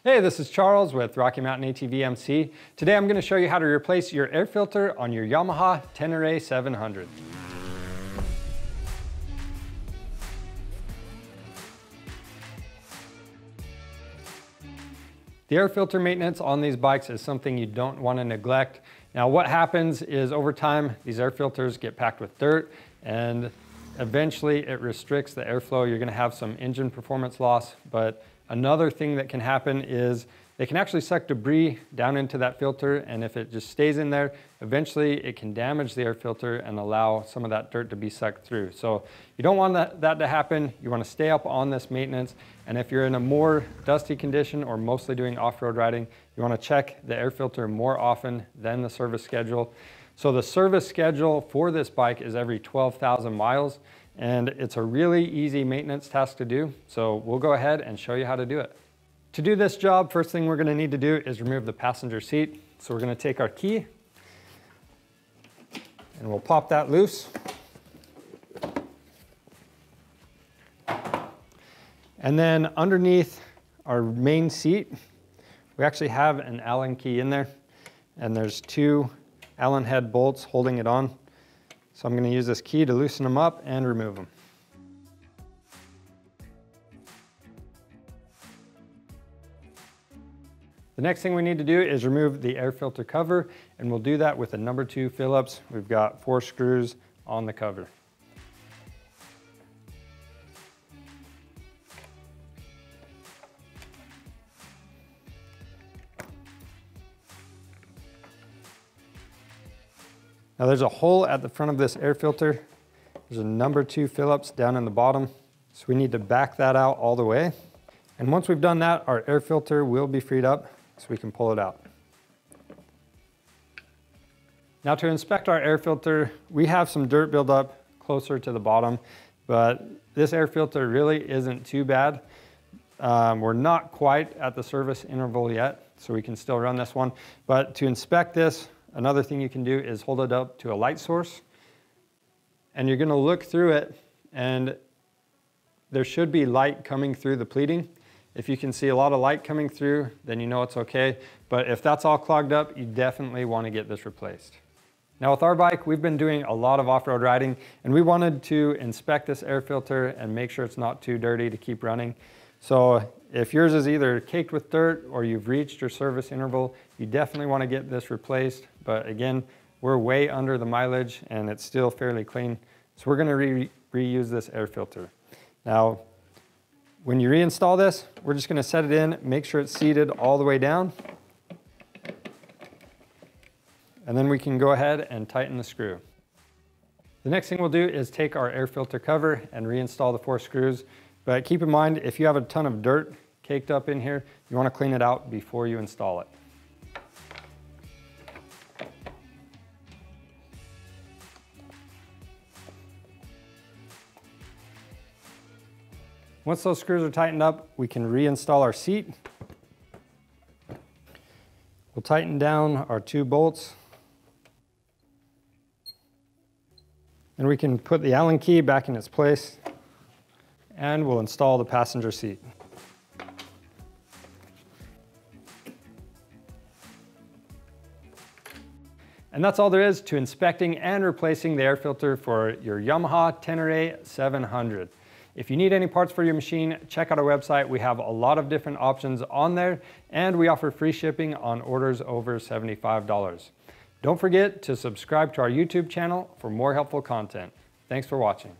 Hey, this is Charles with Rocky Mountain ATV MC. Today I'm going to show you how to replace your air filter on your Yamaha Ténéré 700. The air filter maintenance on these bikes is something you don't want to neglect. Now what happens is over time these air filters get packed with dirt and eventually it restricts the airflow. You're going to have some engine performance loss, but another thing that can happen is they can actually suck debris down into that filter, and if it just stays in there, eventually it can damage the air filter and allow some of that dirt to be sucked through. So you don't want that to happen. You want to stay up on this maintenance, and if you're in a more dusty condition or mostly doing off-road riding, you want to check the air filter more often than the service schedule. So the service schedule for this bike is every 12,000 miles. And it's a really easy maintenance task to do, so we'll go ahead and show you how to do it. To do this job, first thing we're going to need to do is remove the passenger seat. So we're going to take our key and we'll pop that loose. And then underneath our main seat, we actually have an Allen key in there, and there's two Allen head bolts holding it on. So I'm going to use this key to loosen them up and remove them. The next thing we need to do is remove the air filter cover, and we'll do that with a number 2 Phillips. We've got 4 screws on the cover. Now there's a hole at the front of this air filter. There's a number 2 Phillips down in the bottom. So we need to back that out all the way. And once we've done that, our air filter will be freed up so we can pull it out. Now to inspect our air filter, we have some dirt buildup closer to the bottom, but this air filter really isn't too bad. We're not quite at the service interval yet, so we can still run this one. But to inspect this, another thing you can do is hold it up to a light source, and you're going to look through it, and there should be light coming through the pleating. If you can see a lot of light coming through, then you know it's okay. But if that's all clogged up, you definitely want to get this replaced. Now with our bike, we've been doing a lot of off-road riding, and we wanted to inspect this air filter and make sure it's not too dirty to keep running. So if yours is either caked with dirt or you've reached your service interval, you definitely want to get this replaced. But again, we're way under the mileage and it's still fairly clean. So we're going to reuse this air filter. Now, when you reinstall this, we're just going to set it in, make sure it's seated all the way down. And then we can go ahead and tighten the screw. The next thing we'll do is take our air filter cover and reinstall the 4 screws. But keep in mind, if you have a ton of dirt caked up in here, you want to clean it out before you install it. Once those screws are tightened up, we can reinstall our seat. We'll tighten down our 2 bolts. And we can put the Allen key back in its place, and we'll install the passenger seat. And that's all there is to inspecting and replacing the air filter for your Yamaha Ténéré 700. If you need any parts for your machine, check out our website. We have a lot of different options on there, and we offer free shipping on orders over $75. Don't forget to subscribe to our YouTube channel for more helpful content. Thanks for watching.